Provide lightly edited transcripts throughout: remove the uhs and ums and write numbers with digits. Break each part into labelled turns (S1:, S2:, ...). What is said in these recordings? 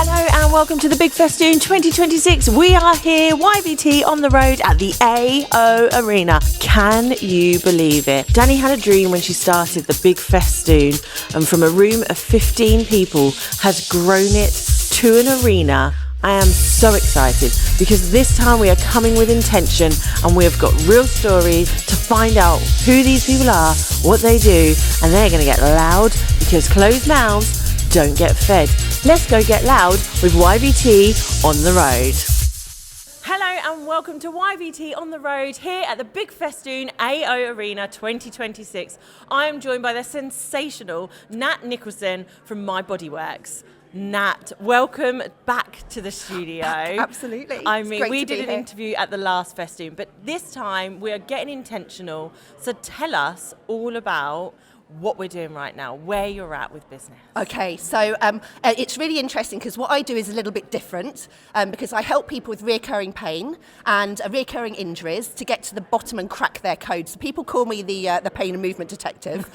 S1: Hello and welcome to the BIG Festoon 2026. We are here, YVT on the road at the AO Arena. Can you believe it? Dani had a dream when she started the BIG Festoon, and from a room of 15 people has grown it to an arena. I am so excited because this time we are coming with intention and we have got real stories to find out who these people are, what they do, and they're going to get loud because closed mouths don't get fed. Let's go get loud with YVT on the road. Hello and welcome to YVT on the road here at the BIG Festoon AO Arena 2026. I am joined by the sensational Nat Nicolson from My Bodyworks. Nat, welcome back to the studio.
S2: Absolutely.
S1: I mean, we did an interview at the last Festoon, but this time we are getting intentional. So tell us all about what we're doing right now, where you're at with business.
S2: Okay, so it's really interesting because what I do is a little bit different because I help people with reoccurring pain and reoccurring injuries to get to the bottom and crack their code. So people call me the pain and movement detective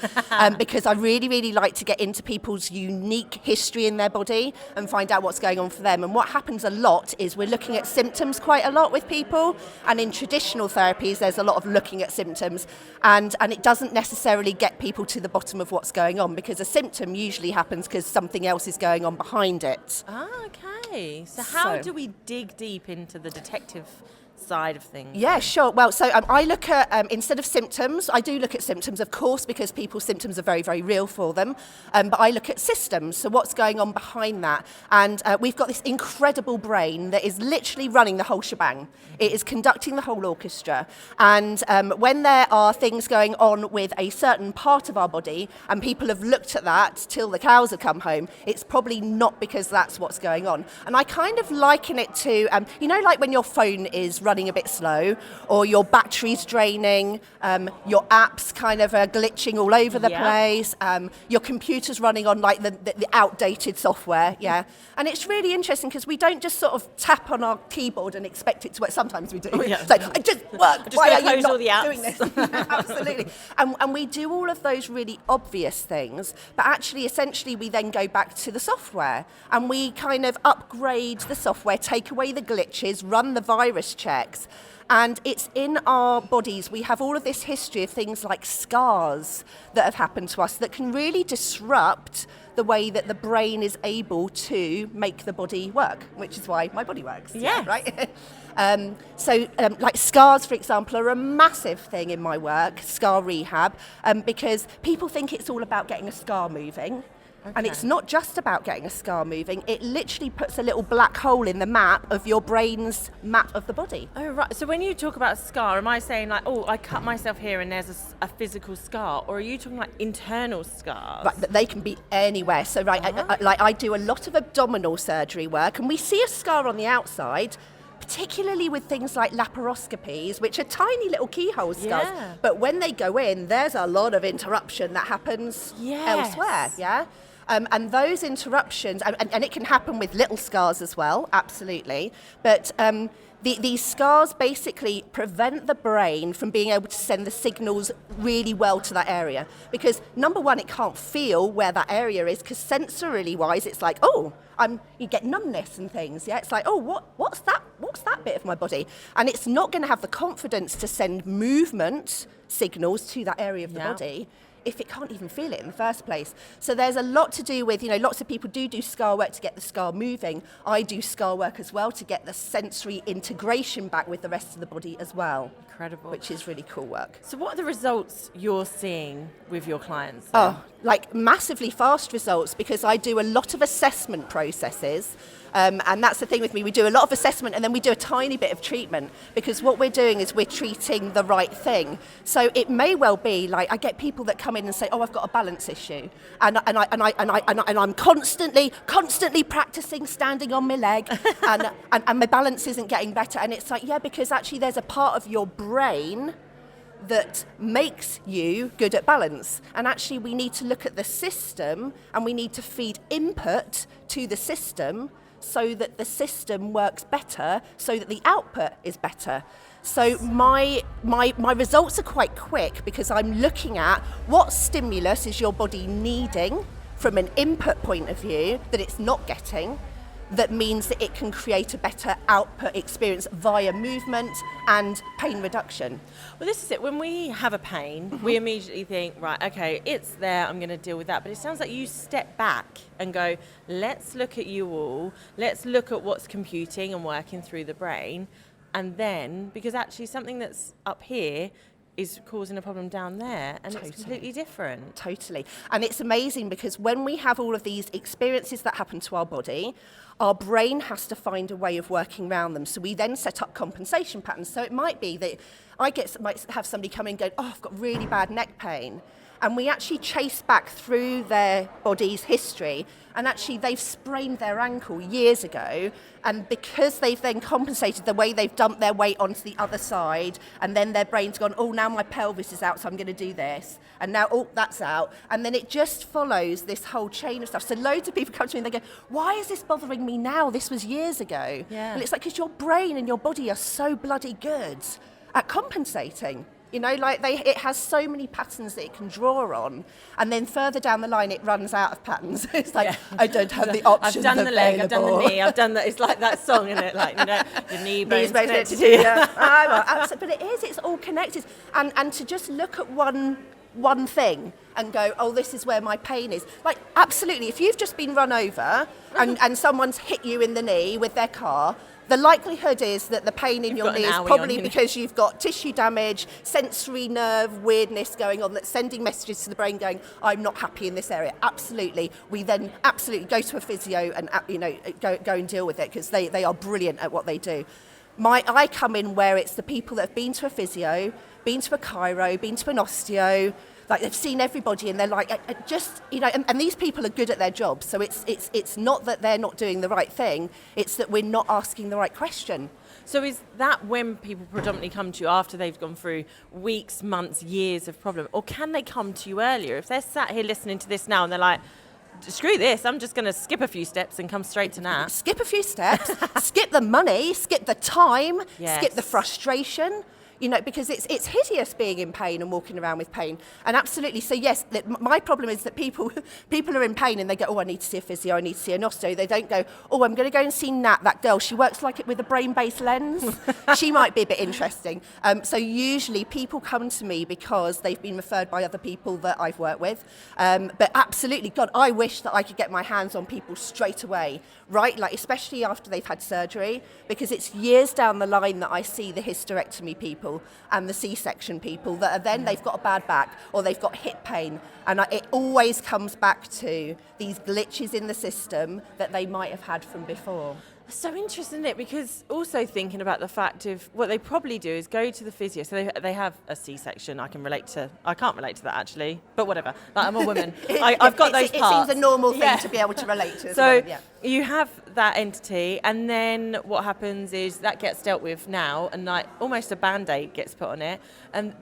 S2: because I really like to get into people's unique history in their body and find out what's going on for them. And what happens a lot is we're looking at symptoms quite a lot with people, and in traditional therapies there's a lot of looking at symptoms, and it doesn't necessarily get people to the bottom of what's going on because a symptom usually happens because something else is going on behind it.
S1: Ah, okay. So how do we dig deep into the detective side of things?
S2: Yeah, sure. Well, so I look at, instead of symptoms, I do look at symptoms, of course, because people's symptoms are very real for them. But I look at systems, so what's going on behind that. And we've got this incredible brain that is literally running the whole shebang. It is conducting the whole orchestra. And when there are things going on with a certain part of our body, and people have looked at that till the cows have come home, it's probably not because that's what's going on. And I kind of liken it to, you know, like when your phone is running a bit slow, or your battery's draining, your apps kind of are glitching all over the place, your computer's running on like the outdated software, and it's really interesting because we don't just sort of tap on our keyboard and expect it to work. Sometimes we do. It's like, I just work. Why are you not doing this? Absolutely. And we do all of those really obvious things, but actually, essentially, we then go back to the software and we kind of upgrade the software, take away the glitches, run the virus checks. And it's in our bodies, we have all of this history of things like scars that have happened to us that can really disrupt the way that the brain is able to make the body work, which is why my body works.
S1: Yes.
S2: Right? Like scars, for example, are a massive thing in my work, scar rehab, because people think it's all about getting a scar moving. Okay. And it's not just about getting a scar moving, it literally puts a little black hole in the map of your brain's map of the body.
S1: Oh, right. So when you talk about scar, am I saying like, oh, I cut myself here and there's a physical scar? Or are you talking like internal scars?
S2: Right, but they can be anywhere. So, I do a lot of abdominal surgery work, and we see a scar on the outside, particularly with things like laparoscopies, which are tiny little keyhole scars. Yeah. But when they go in, there's a lot of interruption that happens elsewhere, and those interruptions, and it can happen with little scars as well, absolutely. But these scars basically prevent the brain from being able to send the signals really well to that area. Because number one, it can't feel where that area is, because sensorily wise, it's like, you get numbness and things. It's like, what's that bit of my body? And it's not going to have the confidence to send movement signals to that area of the body if it can't even feel it in the first place. So there's a lot to do with, lots of people do scar work to get the scar moving. I do scar work as well to get the sensory integration back with the rest of the body as well.
S1: Incredible.
S2: Which is really cool work.
S1: So what are the results you're seeing with your clients then?
S2: Oh, like massively fast results, because I do a lot of assessment processes. And that's the thing with me, we do a lot of assessment and then we do a tiny bit of treatment, because what we're doing is we're treating the right thing. So it may well be like I get people that come in and say, I've got a balance issue, and I'm constantly practicing standing on my leg, and my balance isn't getting better. And it's like, because actually there's a part of your brain that makes you good at balance. And actually we need to look at the system, and we need to feed input to the system so that the system works better, so that the output is better. So my results are quite quick, because I'm looking at what stimulus is your body needing from an input point of view that it's not getting, that means that it can create a better output experience via movement and pain reduction.
S1: Well, this is it. When we have a pain, we immediately think, right, okay, it's there, I'm going to deal with that. But it sounds like you step back and go, let's look at you all, let's look at what's computing and working through the brain. And then, because actually something that's up here is causing a problem down there, and it's completely different.
S2: Totally. And it's amazing because when we have all of these experiences that happen to our body, our brain has to find a way of working around them. So we then set up compensation patterns. So it might be that might have somebody come in and go, oh, I've got really bad neck pain. And we actually chase back through their body's history, and actually they've sprained their ankle years ago, and because they've then compensated the way they've dumped their weight onto the other side, and then their brain's gone, oh, now my pelvis is out, so I'm going to do this, and now, oh, that's out, and then it just follows this whole chain of stuff. So loads of people come to me and they go, why is this bothering me now? This was years ago.
S1: Yeah.
S2: And it's like, because your brain and your body are so bloody good at compensating. You know, like it has so many patterns that it can draw on, and then further down the line it runs out of patterns. It's like, I don't have the options.
S1: I've done the leg, I've done the knee, I've done that. It's like that song, isn't it? Like, you know, your knee bone's connected to you.
S2: Yeah. Well, absolutely. But it is, it's all connected. And to just look at one thing and go, oh, this is where my pain is. Like, absolutely, if you've just been run over and someone's hit you in the knee with their car, the likelihood is that the pain in your knee is probably because you've got tissue damage, sensory nerve weirdness going on that's sending messages to the brain going, I'm not happy in this area. Absolutely. We then absolutely go to a physio and go and deal with it, because they are brilliant at what they do. I come in where it's the people that have been to a physio, been to a chiro, been to an osteo, like they've seen everybody, and they're like, and these people are good at their job. So it's not that they're not doing the right thing, it's that we're not asking the right question.
S1: So is that when people predominantly come to you after they've gone through weeks, months, years of problem? Or can they come to you earlier? If they're sat here listening to this now and they're like, screw this, I'm just going to skip a few steps and come straight to Nat.
S2: Skip a few steps, skip the money, skip the time,
S1: Yes.
S2: skip the frustration. You know, because it's hideous being in pain and walking around with pain. And absolutely, so yes, my problem is that people are in pain and they go, oh, I need to see a physio, I need to see an osteo. They don't go, oh, I'm going to go and see Nat, that girl. She works like it with a brain-based lens. She might be a bit interesting. So usually people come to me because they've been referred by other people that I've worked with. But absolutely, God, I wish that I could get my hands on people straight away, right? Like, especially after they've had surgery, because it's years down the line that I see the hysterectomy people and the C-section people that are then they've got a bad back or they've got hip pain, and it always comes back to these glitches in the system that they might have had from before.
S1: So interesting, isn't it? Because also thinking about the fact of what they probably do is go to the physio. So they have a C-section. I can't relate to that actually, but whatever. Like, I'm a woman. I've got those parts.
S2: It seems a normal thing to be able to relate to.
S1: So you have that entity, and then what happens is that gets dealt with now, and like almost a Band-Aid gets put on it,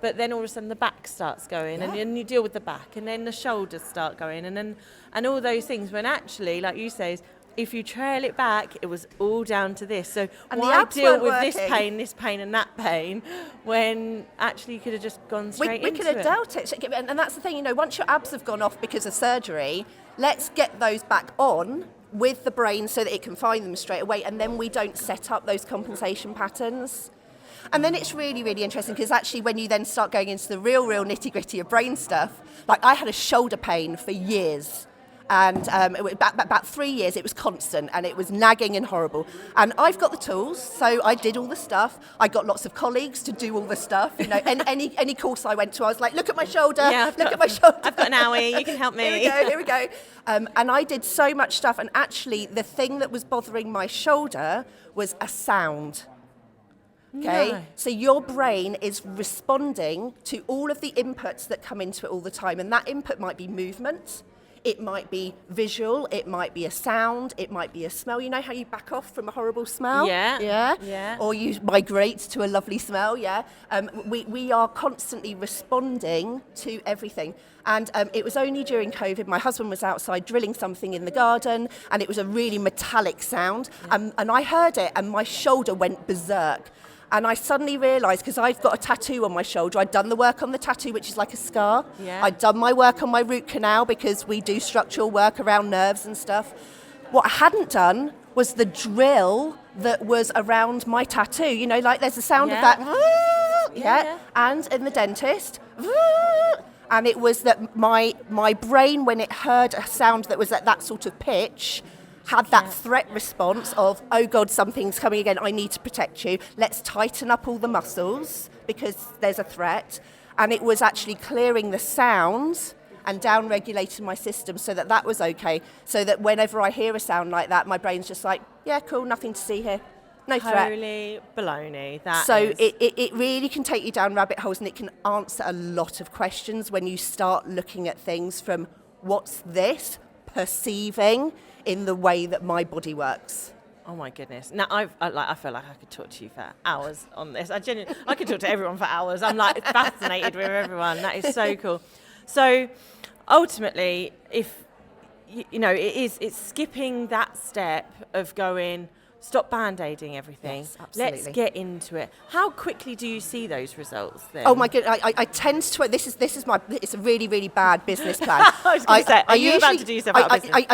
S1: but then all of a sudden the back starts going, and then you deal with the back, and then the shoulders start going, and all those things. When actually, like you say, if you trail it back, it was all down to this. So
S2: and
S1: why deal with this pain, and that pain, when actually you could have just gone straight into it?
S2: We could have dealt it. And that's the thing, once your abs have gone off because of surgery, let's get those back on with the brain so that it can find them straight away, and then we don't set up those compensation patterns. And then it's really, really interesting, because actually when you then start going into the real nitty-gritty of brain stuff, like I had a shoulder pain for years. And it was about 3 years, it was constant, and it was nagging and horrible. And I've got the tools, so I did all the stuff. I got lots of colleagues to do all the stuff. And any course I went to, I was like, look at my shoulder, look at my shoulder.
S1: I've got an owie, you can help me.
S2: Here we go. And I did so much stuff, and actually the thing that was bothering my shoulder was a sound. Okay,
S1: no.
S2: So your brain is responding to all of the inputs that come into it all the time, and that input might be movement. It might be visual, it might be a sound, it might be a smell. You know how you back off from a horrible smell?
S1: Yeah.
S2: Or you migrate to a lovely smell, we are constantly responding to everything. And it was only during COVID, my husband was outside drilling something in the garden, and it was a really metallic sound, and I heard it, and my shoulder went berserk. And I suddenly realised, because I've got a tattoo on my shoulder, I'd done the work on the tattoo, which is like a scar.
S1: Yeah.
S2: I'd done my work on my root canal, because we do structural work around nerves and stuff. What I hadn't done was the drill that was around my tattoo. You know, like there's the sound of that. And in the dentist. And it was that my brain, when it heard a sound that was at that sort of pitch, had that threat response of, oh God, something's coming again, I need to protect you. Let's tighten up all the muscles because there's a threat. And it was actually clearing the sound and down-regulating my system so that was okay. So that whenever I hear a sound like that, my brain's just like, yeah, cool, nothing to see here. No threat.
S1: Holy baloney.
S2: It really can take you down rabbit holes, and it can answer a lot of questions when you start looking at things from what's this, perceiving in the way that my body works.
S1: Oh my goodness. Now I feel like I could talk to you for hours on this. I could talk to everyone for hours. I'm like fascinated with everyone. That is so cool. So ultimately, if you know, it's skipping that step of going, stop band-aiding everything.
S2: Yes, absolutely.
S1: Let's get into it. How quickly do you see those results then?
S2: Oh my goodness, I tend to, this is my, it's a really, really bad business plan.
S1: I was going to say, are you about to do yourself out of business?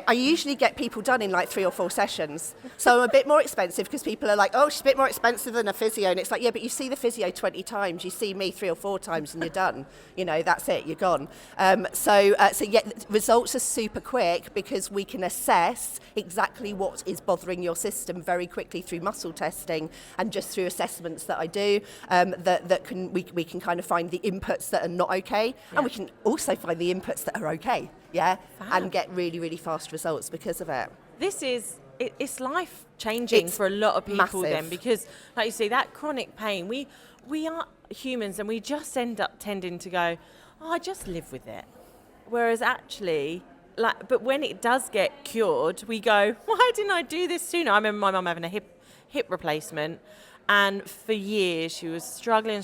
S2: I usually get people done in like 3 or 4 sessions. So I'm a bit more expensive because people are like, oh, she's a bit more expensive than a physio. And it's like, yeah, but you see the physio 20 times, you see me 3 or 4 times and you're done. You know, that's it, you're gone. So yeah, results are super quick because we can assess exactly what is bothering your system very quickly through muscle testing and just through assessments that I do. We can kind of find the inputs that are not okay, and we can also find the inputs that are okay, and get really, really fast results because of it.
S1: It's life changing for a lot of people
S2: massive.
S1: then, because like you say, that chronic pain, we are humans and we just end up tending to go, oh, I just live with it. Whereas actually, but when it does get cured, we go, why didn't I do this sooner? I remember my mum having a hip replacement, and for years she was struggling.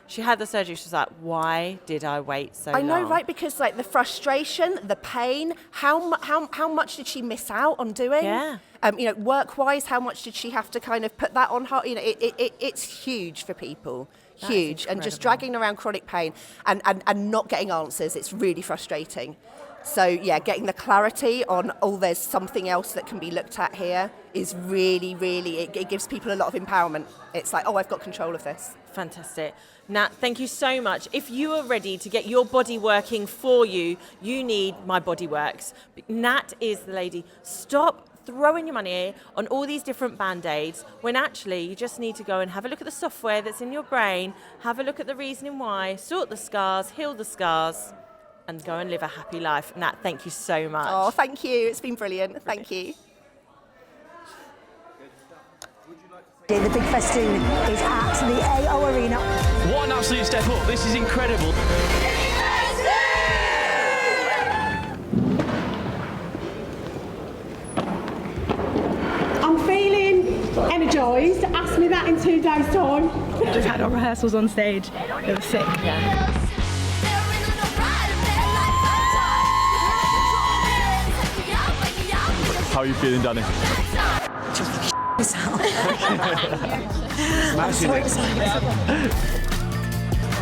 S1: She had the surgery. She was like, why did I wait so long?
S2: I know, right? Because like the frustration, the pain, how much did she miss out on doing?
S1: Yeah.
S2: You know, work-wise, how much did she have to kind of put that on her? You know, it's huge for people. Huge. And just dragging around chronic pain and not getting answers, it's really frustrating. So yeah, getting the clarity on, oh, there's something else that can be looked at here is really, really, it gives people a lot of empowerment. It's like, oh, I've got control of this.
S1: Fantastic. Nat, thank you so much. If you are ready to get your body working for you, you need My Body Works. Nat is the lady. Stop throwing your money on all these different band-aids when actually you just need to go and have a look at the software that's in your brain, have a look at the reasoning why, sort the scars, heal the scars, and go and live a happy life. Nat, thank you so much.
S2: Oh, thank you. It's been brilliant. Thank you.
S3: The Big Festoon is at the AO Arena.
S4: What an absolute step up. This is incredible.
S5: I'm feeling energised. Ask me that in 2 days' time.
S6: Just had our rehearsals on stage. It was sick. Yeah.
S4: How are you feeling, Dani?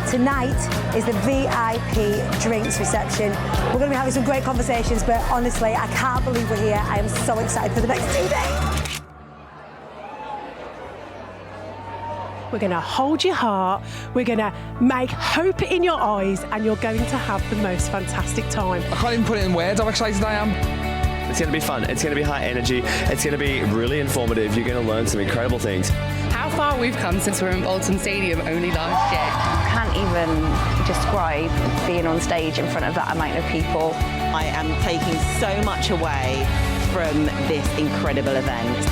S3: Tonight is the VIP drinks reception. We're going to be having some great conversations, but honestly, I can't believe we're here. I am so excited for the next 2 days.
S5: We're going to hold your heart. We're going to make hope in your eyes, and you're going to have the most fantastic time.
S7: I can't even put it in words how excited I am.
S8: It's going to be fun, it's going to be high energy, it's going to be really informative, you're going to learn some incredible things.
S9: How far we've come since we were in Bolton Stadium only last year.
S10: Can't even describe being on stage in front of that amount of people.
S11: I am taking so much away from this incredible event.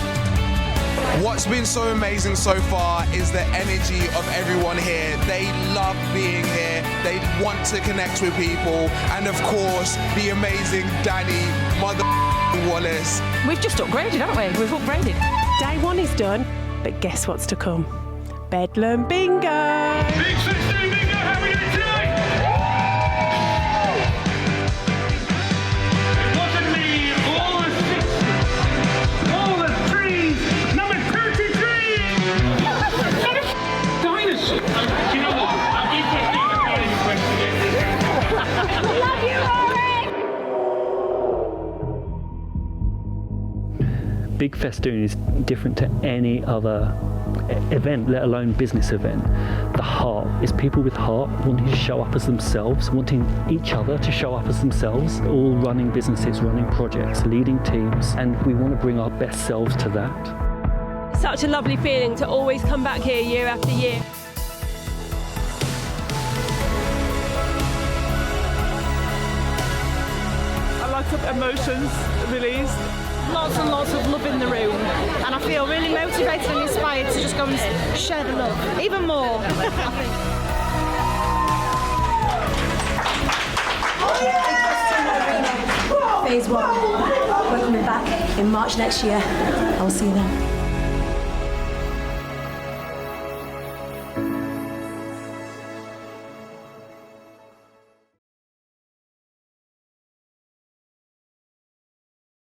S7: What's been so amazing so far is the energy of everyone here. They love being here. They want to connect with people. And of course, the amazing Dani, Mother Wallace.
S6: We've just upgraded, haven't we? We've upgraded.
S5: Day 1 is done, but guess what's to come? Bedlam Bingo!
S4: Big Festoon Bingo, how are we doing tonight? It wasn't me, all the 6s, all the 3s, number 33! Dinosaur! Do you know what? I've been Festoon, I can't even question it.
S3: Love you, Rory!
S12: BIG Festoon is different to any other event, let alone business event. The heart is people with heart wanting to show up as themselves, wanting each other to show up as themselves, all running businesses, running projects, leading teams, and we want to bring our best selves to that.
S13: Such a lovely feeling to always come back here year after year.
S14: I like the emotions released.
S15: Lots and lots of love in the room, and I feel really motivated and inspired to just go and share the love even more.
S3: Phase 1. We're coming back in March next year. I'll see you then.